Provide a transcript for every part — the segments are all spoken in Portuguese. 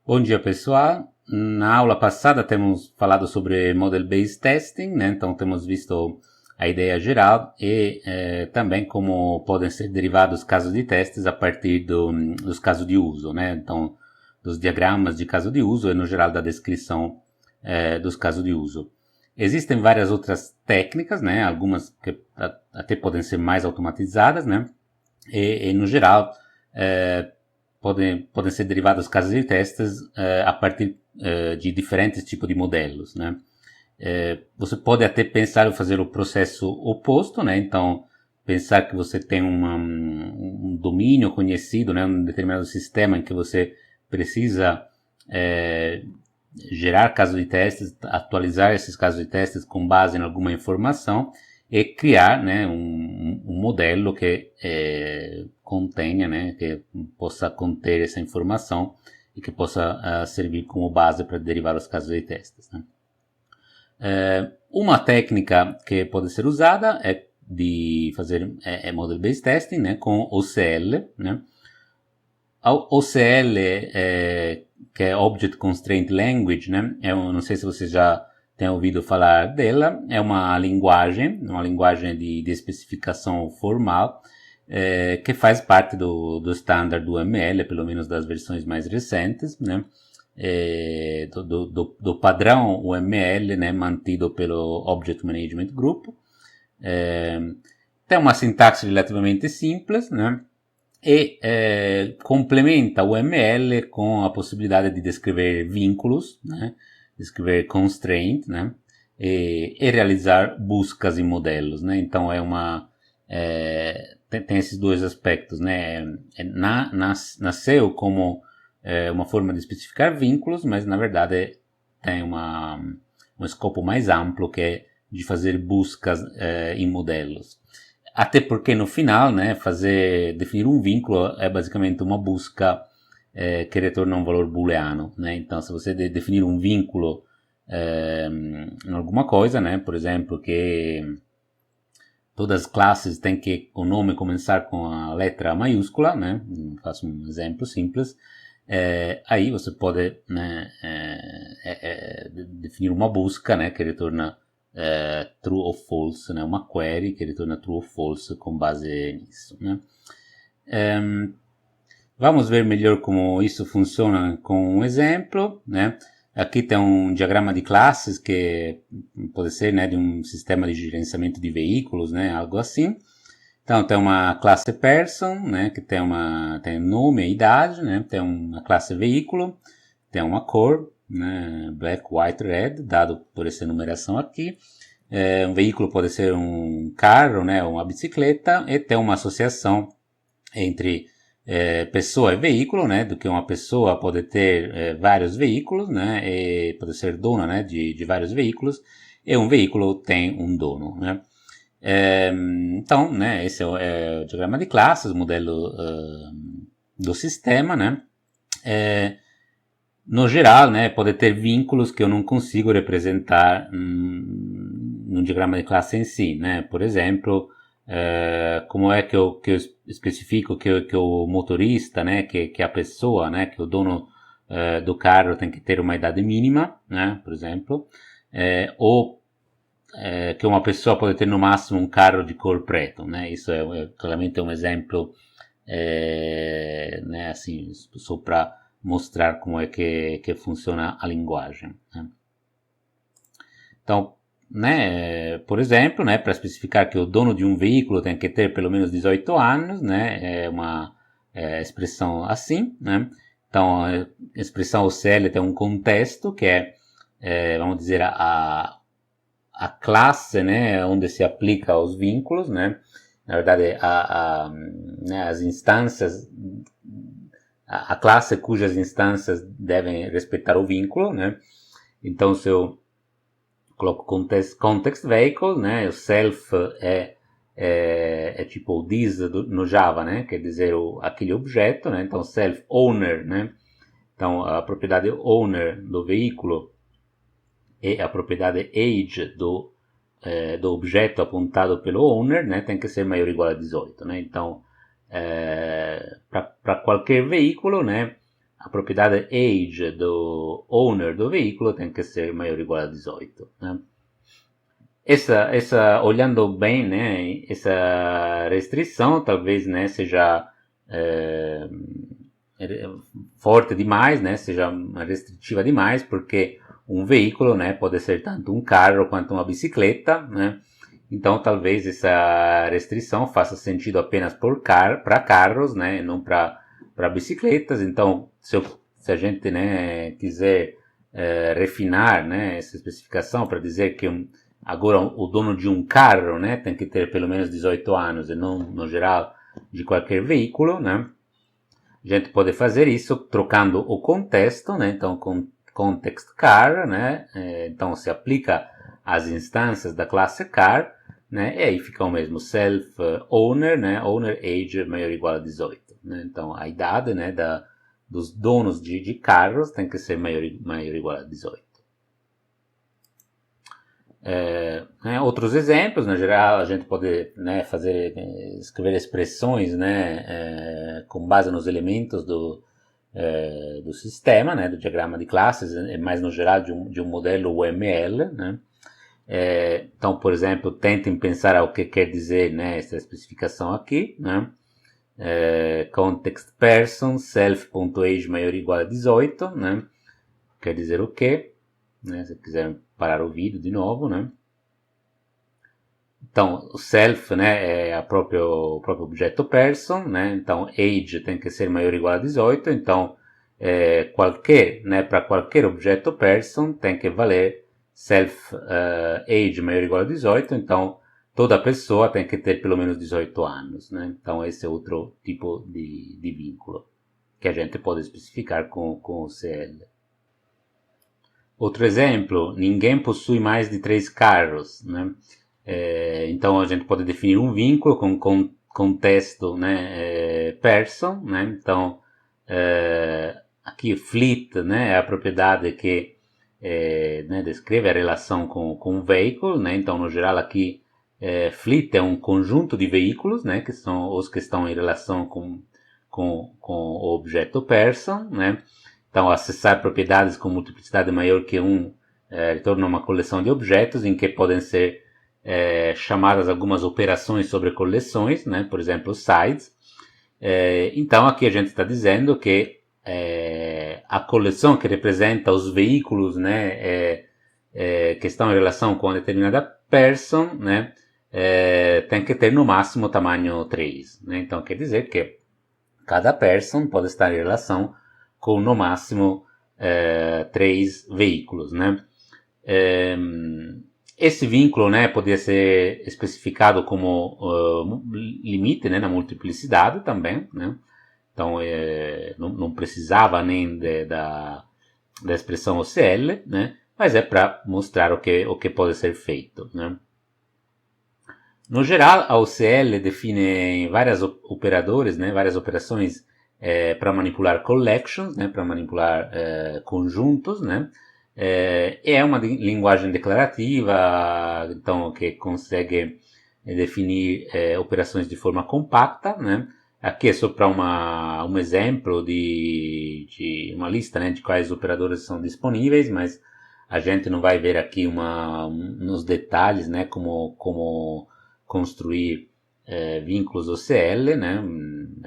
Bom dia, pessoal. Na aula passada temos falado sobre Model-Based Testing, né? Então temos visto a ideia geral e também como podem ser derivados casos de testes a partir dos casos de uso, né? Então, dos diagramas de caso de uso e, no geral, da descrição dos casos de uso. Existem várias outras técnicas, né? Algumas que até podem ser mais automatizadas, né? E no geral, podem ser derivados casos de testes a partir de diferentes tipos de modelos, né? Você pode até pensar em fazer o processo oposto, né? Então, pensar que você tem um domínio conhecido, né? Um determinado sistema em que você precisa gerar casos de testes, atualizar esses casos de testes com base em alguma informação e criar, né, um modelo que contenha, né, que possa conter essa informação e que possa servir como base para derivar os casos de testes, né. Uma técnica que pode ser usada é de fazer Model-Based Testing, né, com OCL, né. A OCL, que é Object Constraint Language, né, eu não sei se vocês já têm ouvido falar dela, é uma linguagem de especificação formal, que faz parte do standard do ML, pelo menos das versões mais recentes, né, do padrão UML, né, mantido pelo Object Management Group. Tem uma sintaxe relativamente simples, né, e complementa o ML com a possibilidade de descrever vínculos, né, descrever constraint, né, e realizar buscas em modelos, né. Então tem esses dois aspectos, né. Nasceu como uma forma de especificar vínculos, mas na verdade tem um escopo mais amplo, que é de fazer buscas em modelos. Até porque no final, né, definir um vínculo é basicamente uma busca que retorna um valor booleano, né. Então, se você definir um vínculo em alguma coisa, né, por exemplo, que todas as classes têm que o nome começar com a letra maiúscula, né, faço um exemplo simples, aí você pode, né, definir uma busca, né, que retorna true ou false, né, uma query que retorna true ou false com base nisso, né. Vamos ver melhor como isso funciona com um exemplo, né. Aqui tem um diagrama de classes que pode ser, né, de um sistema de gerenciamento de veículos, né, algo assim. Então tem uma classe person, né, que tem nome e idade, né, tem uma classe veículo, tem uma cor, né, black, white, red, dado por essa enumeração aqui. Um veículo pode ser um carro, né, uma bicicleta, e tem uma associação entre pessoa e veículo, né, do que uma pessoa pode ter vários veículos, né, e pode ser dona, né, de vários veículos, e um veículo tem um dono, né. Então, né, esse é o diagrama de classes, o modelo do sistema, né. No geral, né, pode ter vínculos que eu não consigo representar no diagrama de classe em si, né. Por exemplo, como é que eu especifico que o motorista, né, que a pessoa, né, que o dono do carro tem que ter uma idade mínima, né, por exemplo, ou que uma pessoa pode ter no máximo um carro de cor preto, né. Isso claramente um exemplo, né, assim, só para mostrar como é que funciona a linguagem, né? Então, né, por exemplo, né, para especificar que o dono de um veículo tem que ter pelo menos 18 anos, né, é uma expressão assim, né. Então, a expressão OCL tem um contexto que vamos dizer, a classe, né, onde se aplica os vínculos, né. Na verdade, né, as instâncias, a classe cujas instâncias devem respeitar o vínculo, né. Então, se eu coloco context vehicle, né, o self é tipo o this no Java, né, quer dizer aquele objeto, né. Então, self owner, né. Então, a propriedade owner do veículo e a propriedade age do objeto apontado pelo owner, né, tem que ser maior ou igual a 18, né. Então, para qualquer veículo, né, a propriedade age do owner do veículo tem que ser maior ou igual a 18, né? Olhando bem, né, essa restrição talvez, né, seja forte demais, né, seja restritiva demais, porque um veículo, né, pode ser tanto um carro quanto uma bicicleta, né? Então talvez essa restrição faça sentido apenas para carros, né, e não para bicicletas. Então se a gente, né, quiser refinar, né, essa especificação para dizer que agora o dono de um carro, né, tem que ter pelo menos 18 anos e não no geral de qualquer veículo, né? A gente pode fazer isso trocando o contexto, né? Então, com context car, né? Então, se aplica às instâncias da classe car, né? E aí fica o mesmo self owner, né? Owner age maior ou igual a 18, né? Então, a idade, né, dos donos de carros tem que ser maior ou igual a 18. Outros exemplos, no geral, a gente pode, né, escrever expressões, né, com base nos elementos do sistema, né, do diagrama de classes, mais no geral de um modelo UML, né. Então, por exemplo, tentem pensar o que quer dizer, né, essa especificação aqui, né. Context person self.age maior ou igual a 18, né, quer dizer o quê? Né, se quiser parar o vídeo de novo, né. Então, o self, né, é o próprio objeto person, né, então age tem que ser maior ou igual a 18, então né, para qualquer objeto person tem que valer self age maior ou igual a 18, então toda pessoa tem que ter pelo menos 18 anos, né, então esse é outro tipo de vínculo que a gente pode especificar com o CL. Outro exemplo, ninguém possui mais de 3 carros, né? Então a gente pode definir um vínculo com contexto, né, person, né? Então aqui fleet, né, é a propriedade que né, descreve a relação com o veículo, né? Então no geral aqui fleet é um conjunto de veículos, né, que são os que estão em relação com o objeto person, né? Então, acessar propriedades com multiplicidade maior que 1 retorna uma coleção de objetos em que podem ser chamadas algumas operações sobre coleções, né? Por exemplo, sides. Então, aqui a gente está dizendo que a coleção que representa os veículos, né, que estão em relação com uma determinada person, né, tem que ter no máximo tamanho 3. Né? Então, quer dizer que cada person pode estar em relação com no máximo 3 veículos, né? Esse vínculo, né, poderia ser especificado como limite, né, na multiplicidade também, né? Então não precisava nem da expressão OCL, né? Mas é para mostrar o que pode ser feito, né? No geral, a OCL define vários operadores, né, várias operações para manipular collections, né, para manipular conjuntos, né, é uma linguagem declarativa, então que consegue definir operações de forma compacta, né. Aqui é só para um exemplo de uma lista, né, de quais operadores são disponíveis, mas a gente não vai ver aqui nos detalhes, né, como construir vínculos OCL, né,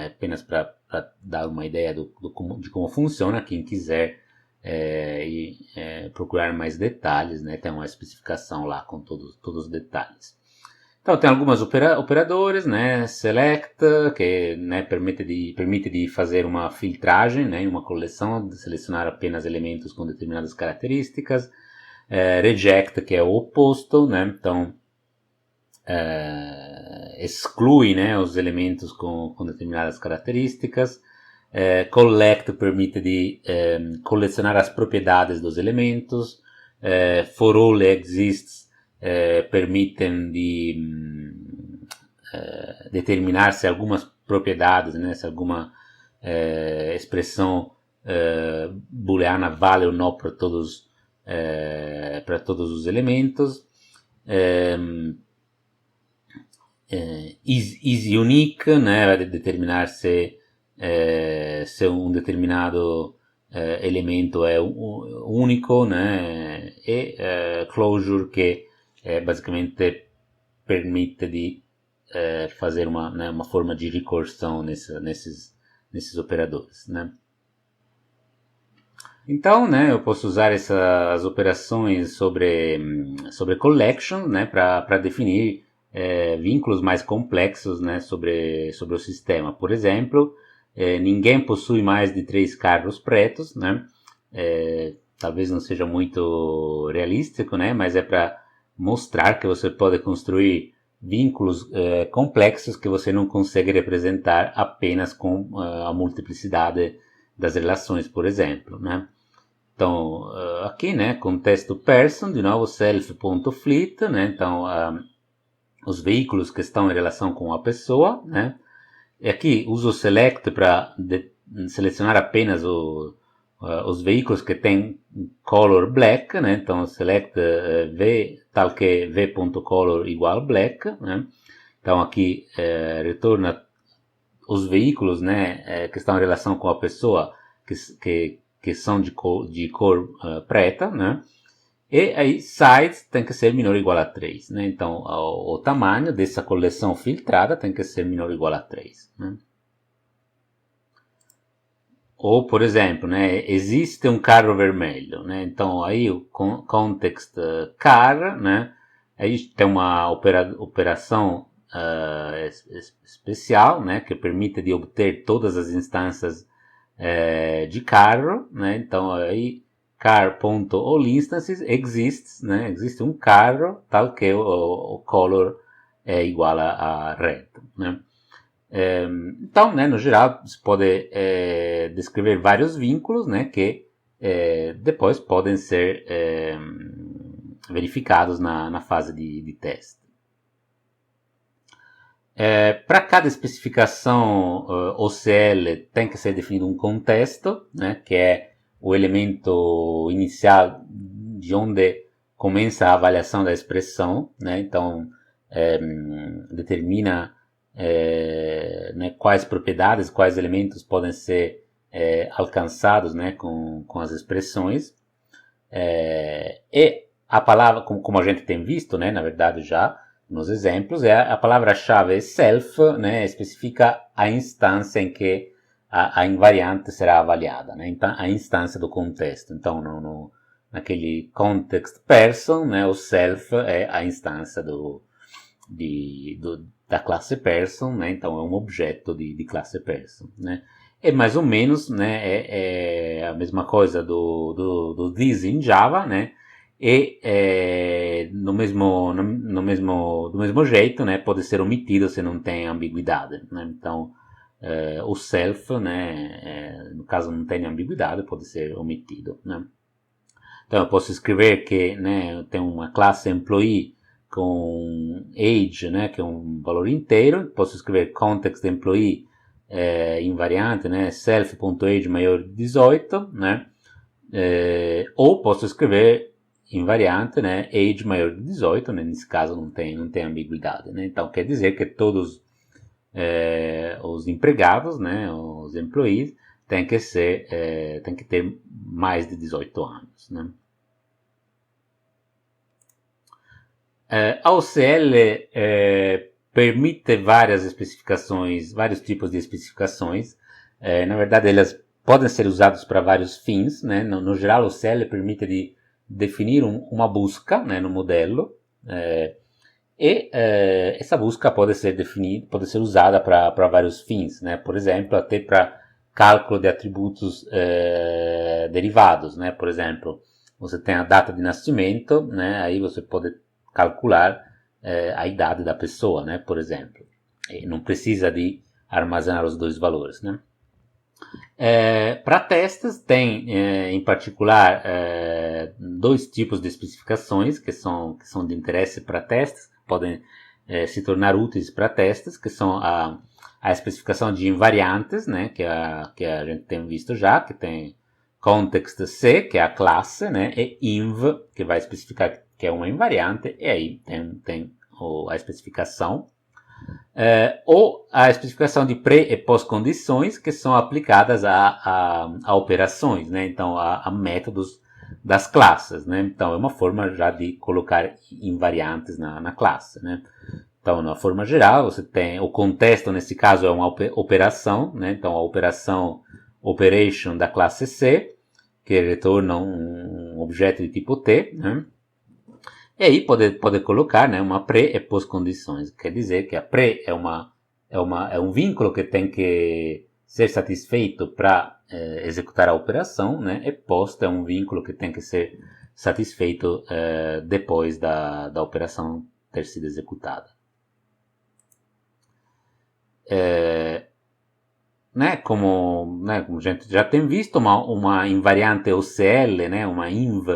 apenas para dar uma ideia de como funciona. Quem quiser procurar mais detalhes, né, tem uma especificação lá com todos os detalhes. Então tem algumas operadores, né, select, que, né, permite de fazer uma filtragem, né, em uma coleção, de selecionar apenas elementos com determinadas características, reject, que é o oposto, né, então exclui, né, os elementos com determinadas características. Collect permite de colecionar as propriedades dos elementos. For all exists permitem de determinar se algumas propriedades, né, se alguma expressão booleana vale ou não para todos os elementos. Is unique, né, vai determinar se um determinado elemento é único, né? E closure, que basicamente permite de fazer uma forma de recursão nesses operadores, né? Então, né, eu posso usar essas operações sobre collection, né, para definir vínculos mais complexos, né, sobre o sistema. Por exemplo, ninguém possui mais de 3 carros pretos, né? Talvez não seja muito realístico, né, mas é para mostrar que você pode construir vínculos complexos que você não consegue representar apenas com a multiplicidade das relações, por exemplo, né? Então, aqui, né, contexto person, de novo, self.fleet, né, então, os veículos que estão em relação com a pessoa, né, e aqui uso o select para selecionar apenas os veículos que têm color black, né, então, select v, tal que v.color igual black, né, então aqui retorna os veículos, né, que estão em relação com a pessoa, que são de cor preta, né? E aí size tem que ser menor ou igual a 3, né? Então o tamanho dessa coleção filtrada tem que ser menor ou igual a 3, né? Ou, por exemplo, né, existe um carro vermelho, né? Então aí o context car, né? Aí tem uma operação especial, né, que permite de obter todas as instâncias de carro, né? Então aí car.allInstances exists, né? Existe um carro tal que o color é igual a red, né? Então, né, no geral, você pode descrever vários vínculos, né, que depois podem ser verificados na fase de teste. Para cada especificação OCL tem que ser definido um contexto, né, que é o elemento inicial de onde começa a avaliação da expressão, né, então determina né, quais propriedades, quais elementos podem ser alcançados, né, com as expressões. E a palavra, como a gente tem visto, né, na verdade já nos exemplos, a palavra-chave self, né, especifica a instância em que a invariante será avaliada, né, então, a instância do contexto. Então, naquele context person, né, o self é a instância da classe person, né, então é um objeto de classe person, né. É mais ou menos, né, é a mesma coisa do this em Java, né, e do mesmo jeito, né, pode ser omitido se não tem ambiguidade, né? Então o self, né, no caso não tem ambiguidade, pode ser omitido, né? Então eu posso escrever que, né, tem uma classe employee com age, né, que é um valor inteiro, posso escrever context employee invariante, né, self.age maior de 18, né, ou posso escrever invariante, né, age maior de 18, né, nesse caso não tem ambiguidade, né, então quer dizer que todos os empregados, né, os employees, tem que ter mais de 18 anos, né. A OCL permite várias especificações, vários tipos de especificações. Na verdade, elas podem ser usadas para vários fins, né. No geral, a OCL permite de definir uma busca, né, no modelo, e essa busca pode ser usada para vários fins, né. Por exemplo, até para cálculo de atributos derivados, né. Por exemplo, você tem a data de nascimento, né, aí você pode calcular a idade da pessoa, né, por exemplo. E não precisa de armazenar os dois valores, né. Para testes, tem em particular dois tipos de especificações que são de interesse para testes, podem se tornar úteis para testes, que são a especificação de invariantes, né, que a gente tem visto já, que tem context C, que é a classe, né, e inv, que vai especificar que é uma invariante, e aí tem a especificação. ou a especificação de pré e pós-condições que são aplicadas a operações, né? Então, a métodos das classes, né? Então, é uma forma já de colocar invariantes na classe, né? Então, na forma geral, você tem o contexto, nesse caso, é uma operação, né? Então, a operação operation da classe C, que retorna um objeto de tipo T, né? E aí pode colocar, né, uma pré e pós-condições. Quer dizer que a pré é um vínculo que tem que ser satisfeito para executar a operação, né? E post é um vínculo que tem que ser satisfeito depois da operação ter sido executada. Como a gente já tem visto, uma invariante OCL, né, uma inv,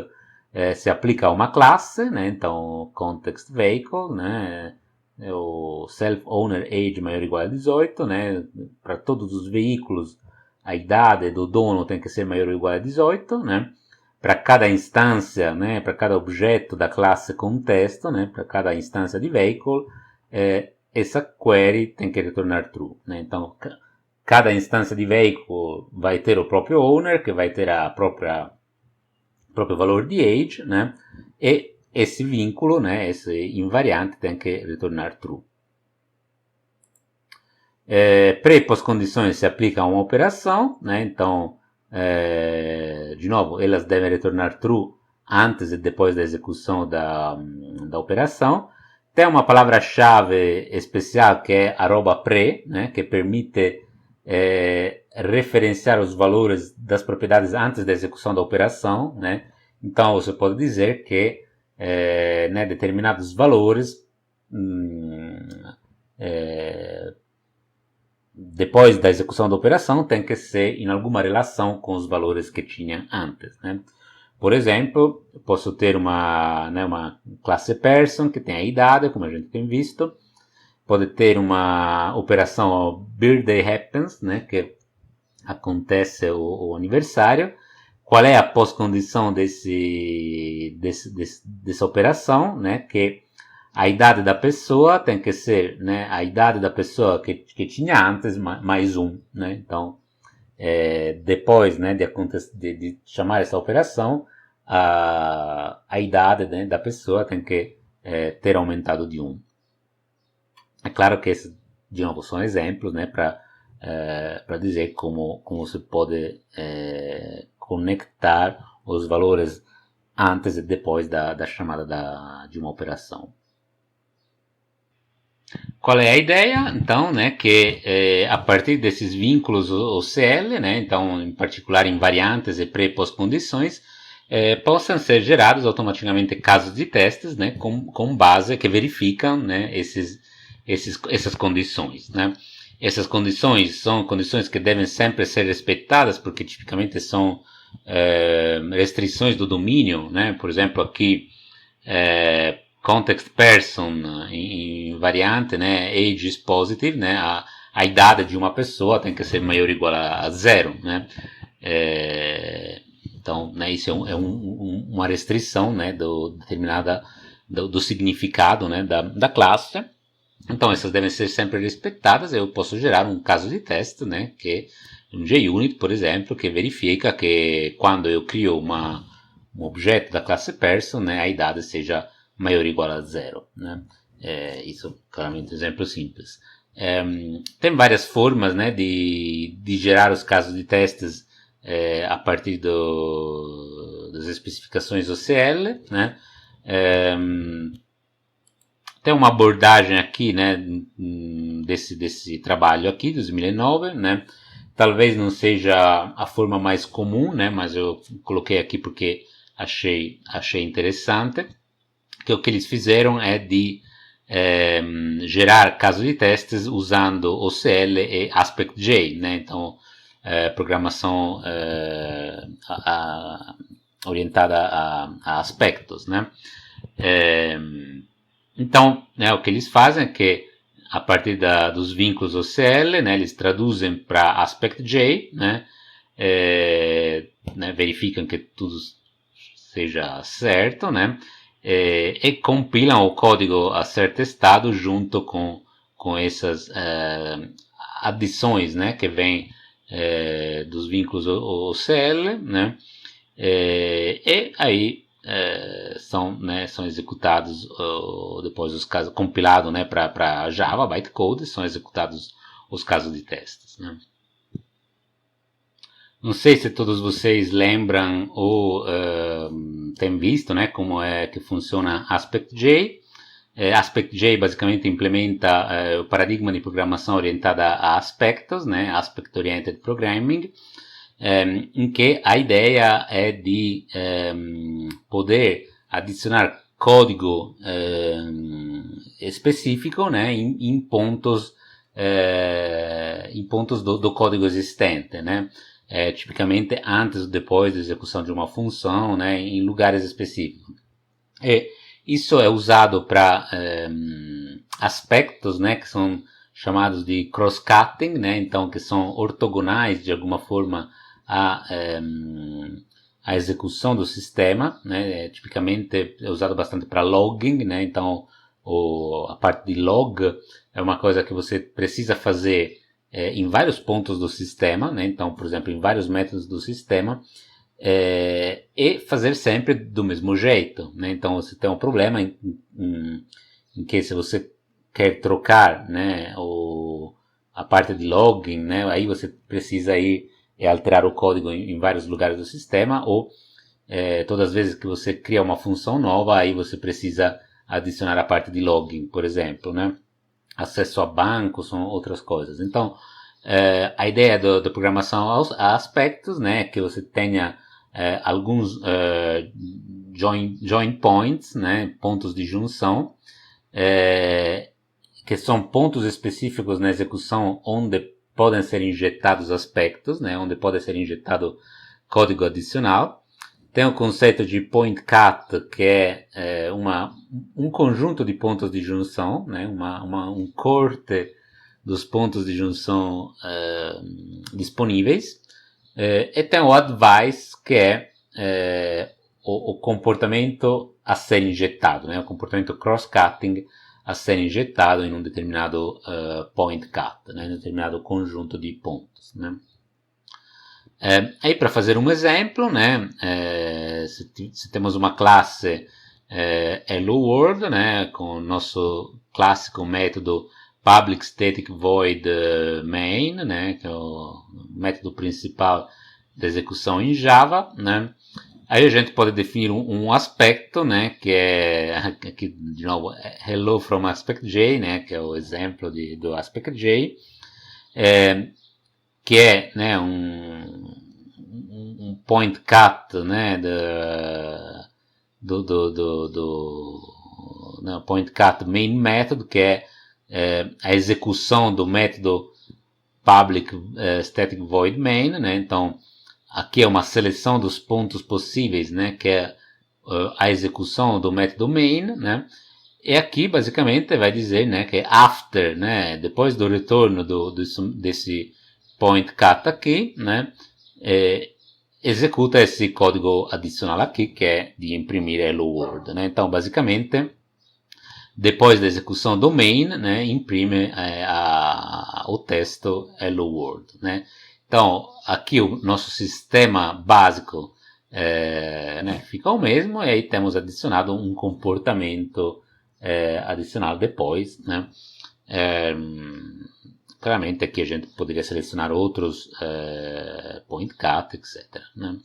se aplica a uma classe, né, então context vehicle, né, o self-owner age maior ou igual a 18, né, para todos os veículos a idade do dono tem que ser maior ou igual a 18, né, para cada instância, né, para cada objeto da classe contexto, né, para cada instância de vehicle, essa query tem que retornar true, né, então cada instância de veículo vai ter o próprio owner, que vai ter o próprio valor de age, né? E esse vínculo, né, esse invariante tem que retornar true. Pré e pós-condições se aplicam a uma operação, né? Então, de novo, elas devem retornar true antes e depois da execução da operação. Tem uma palavra-chave especial que é @pré, né, que permite referenciar os valores das propriedades antes da execução da operação, né? Então você pode dizer que né, determinados valores depois da execução da operação tem que ser em alguma relação com os valores que tinha antes, né? Por exemplo, eu posso ter uma classe person que tem a idade, como a gente tem visto. Pode ter uma operação birthday happens, né, que acontece o aniversário. Qual é a pós-condição dessa operação, né, que a idade da pessoa tem que ser, né, a idade da pessoa que tinha antes mais um, né? Então, depois, né, de chamar essa operação, a idade, né, da pessoa tem que ter aumentado de 1. É claro que esses, de novo, são exemplos, né, para dizer como se pode conectar os valores antes e depois da chamada de uma operação. Qual é a ideia? Então, né, que a partir desses vínculos OCL, né, então, em particular invariantes e pré- e pós-condições, possam ser gerados automaticamente casos de testes, né, com base que verificam, né, essas condições, né? Essas condições são condições que devem sempre ser respeitadas, porque tipicamente são restrições do domínio, né? Por exemplo, aqui context person em variante, né? Age is positive, né? A idade de uma pessoa tem que ser maior ou igual a 0, né? Então, né, isso é uma restrição, né, do significado, né, da classe. Então, essas devem ser sempre respeitadas. Eu posso gerar um caso de teste, né, que um JUnit, por exemplo, que verifica que quando eu crio um objeto da classe person, né, a idade seja maior ou igual a 0. Né? Isso, claramente, um exemplo simples. Tem várias formas, né, de gerar os casos de testes a partir das especificações OCL, né? Tem uma abordagem aqui, né, desse trabalho aqui, 2009, né? Talvez não seja a forma mais comum, né, mas eu coloquei aqui porque achei interessante, que o que eles fizeram é de gerar casos de testes usando OCL e AspectJ, né? Então, programação orientada a aspectos, né? Então, né, o que eles fazem é que, a partir dos vínculos OCL, né, eles traduzem para AspectJ, né, verificam que tudo seja certo, né, e compilam o código a ser testado junto com com essas adições, né, que vêm dos vínculos OCL, né, e aí são executados depois os casos compilados, né, para Java, bytecode, são executados os casos de testes, né. Não sei se todos vocês lembram ou têm visto, né, como é que funciona AspectJ. AspectJ basicamente implementa o paradigma de programação orientada a aspectos, né, Aspect Oriented Programming, em que a ideia é de poder adicionar código específico, né, em pontos do código existente, né, tipicamente antes ou depois da execução de uma função, né, em lugares específicos. E isso é usado para aspectos, né, que são chamados de cross-cutting, né, então que são ortogonais de alguma forma à execução do sistema, né, tipicamente é usado bastante para logging, né, então a parte de log é uma coisa que você precisa fazer em vários pontos do sistema, né, então, por exemplo, em vários métodos do sistema, e fazer sempre do mesmo jeito, né? Então você tem um problema em que se você quer trocar, né, a parte de logging, né, aí você precisa ir alterar o código em vários lugares do sistema, ou todas as vezes que você cria uma função nova, aí você precisa adicionar a parte de logging, por exemplo, né? Acesso a bancos, são outras coisas. Então, a ideia da programação a aspectos, né, é que você tenha alguns join points, né, pontos de junção, que são pontos específicos na execução onde podem ser injetados aspectos, né, onde pode ser injetado código adicional. Tem o conceito de point cut, que é um conjunto de pontos de junção, né, um corte dos pontos de junção disponíveis. E tem o advice, que é o comportamento a ser injetado, né, o comportamento cross-cutting a ser injetado em um determinado point cut, né, em um determinado conjunto de pontos, né. Aí, para fazer um exemplo, né, se temos uma classe Hello World, né, com o nosso clássico método Public Static Void Main, né, que é o método principal da execução em Java, né. Aí a gente pode definir um aspecto, né, que é aqui de novo Hello from AspectJ, né, que é o exemplo do AspectJ, que é, né, um point cut, né, do point cut main method, que é a execução do método public static void main, né, então aqui é uma seleção dos pontos possíveis, né, que é a execução do método main, né, e aqui basicamente vai dizer, né, que after, né, depois do retorno desse point cut aqui, né, executa esse código adicional aqui, que é de imprimir hello world, né, então basicamente depois da execução do main, né, imprime o texto hello world, né. Então, aqui o nosso sistema básico né, fica o mesmo, e aí temos adicionado um comportamento adicional depois, né. Claramente aqui a gente poderia selecionar outros point cut, etc, né.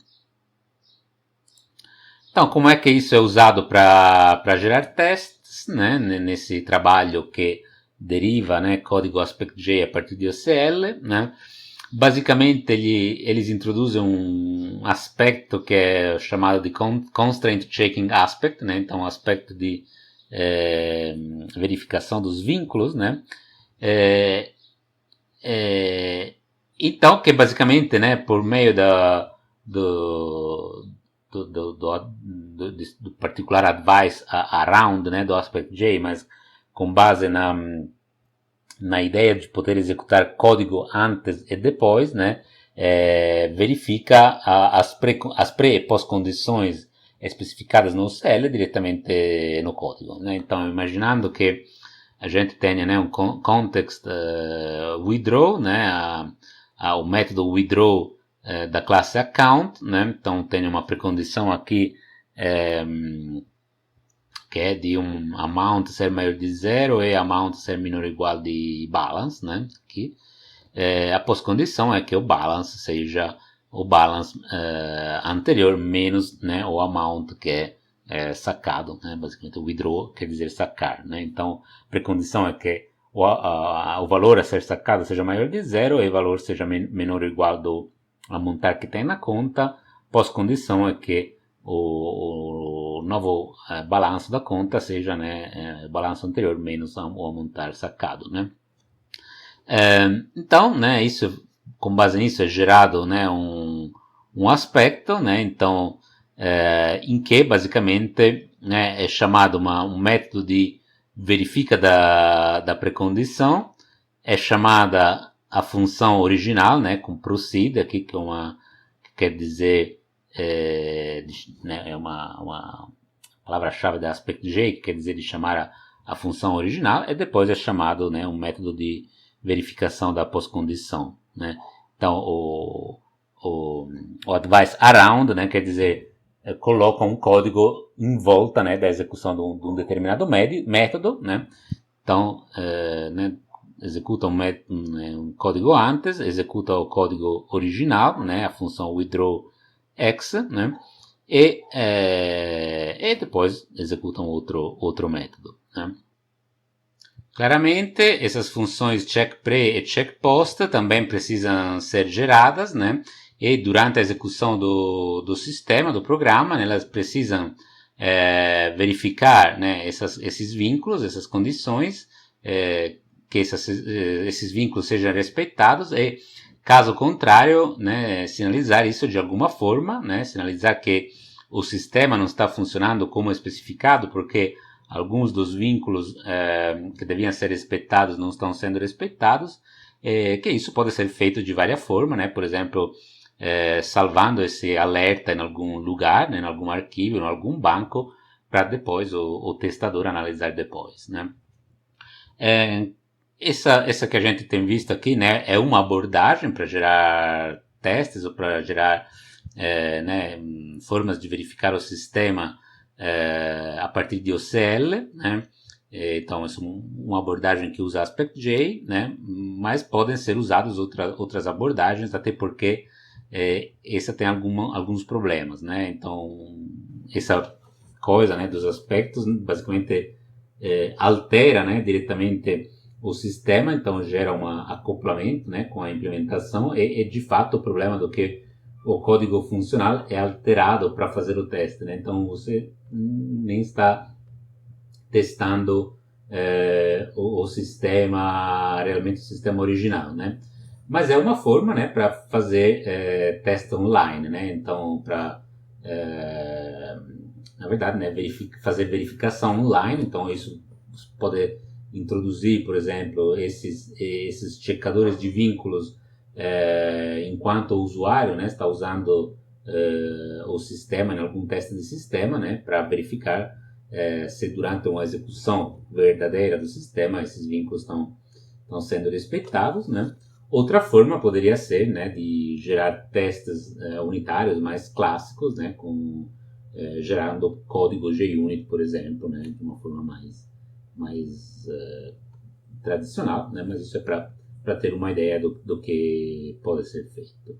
Então, como é que isso é usado para gerar testes, né, nesse trabalho que deriva, né, código AspectJ a partir de OCL, né. Basicamente eles introduzem um aspecto que é chamado de Constraint Checking Aspect, né, então um aspecto de verificação dos vínculos, né. Então, que basicamente, né, por meio do particular advice around, né, do AspectJ, mas com base na ideia de poder executar código antes e depois, né, verifica as pré e pós-condições especificadas no OCL diretamente no código, né. Então, imaginando que a gente tenha, né, um context withdraw, né, o método withdraw da classe account, né, então tem uma precondição aqui que é de um amount ser maior de 0 e amount ser menor ou igual de balance, né, aqui. A pós-condição é que o balance seja o balance anterior menos, né, o amount que é sacado, né, basicamente o withdraw quer dizer sacar, né, então a precondição é que o valor a ser sacado seja maior de 0 e o valor seja menor ou igual do amontar que tem na conta. Pós-condição é que o novo balanço da conta seja, né, balanço anterior menos o amontar sacado, né. Então, né, isso, com base nisso é gerado, né, um aspecto, né, então, em que basicamente, né, é chamado um método de verifica da precondição, é chamada a função original, né, com proceed aqui, que quer dizer, né, é uma palavra-chave da aspect-j, que quer dizer de chamar a função original, e depois é chamado, né, um método de verificação da pós-condição, né? Então, o advice around, né, quer dizer, coloca um código em volta, né, da execução de um determinado método, né? Então, né, executa um código antes, executa o código original, né, a função withdraw x, né? E depois executa um outro método, né? Claramente, essas funções check-pre e check-post também precisam ser geradas, né? E durante a execução do sistema, do programa, né, elas precisam verificar, né, esses vínculos, essas condições, que esses vínculos sejam respeitados e, caso contrário, né, sinalizar isso de alguma forma, né, sinalizar que o sistema não está funcionando como especificado, porque alguns dos vínculos que deviam ser respeitados não estão sendo respeitados, que isso pode ser feito de várias formas, né? Por exemplo, salvando esse alerta em algum lugar, né? Em algum arquivo, em algum banco, para depois o testador analisar depois, né? Essa que a gente tem visto aqui, né, é uma abordagem para gerar testes ou para gerar né, formas de verificar o sistema a partir de OCL, né? Então, essa é uma abordagem que usa Aspect-J, né? Mas podem ser usadas outras abordagens, até porque essa tem alguns problemas, né? Então, essa coisa, né, dos aspectos, basicamente altera, né, diretamente o sistema, então gera um acoplamento, né, com a implementação e de fato o problema do que o código funcional é alterado para fazer o teste, né? Então você nem está testando o sistema, realmente o sistema original, né? Mas é uma forma, né, para fazer teste online, né? Então, para, na verdade, né, fazer verificação online, então isso pode introduzir, por exemplo, esses checadores de vínculos enquanto o usuário, né, está usando o sistema em algum teste de sistema, né, para verificar se durante uma execução verdadeira do sistema esses vínculos estão sendo respeitados, né. Outra forma poderia ser, né, de gerar testes unitários mais clássicos, né, gerando código JUnit, por exemplo, né, de uma forma mais tradicional, né, mas isso é para ter uma ideia do que pode ser feito.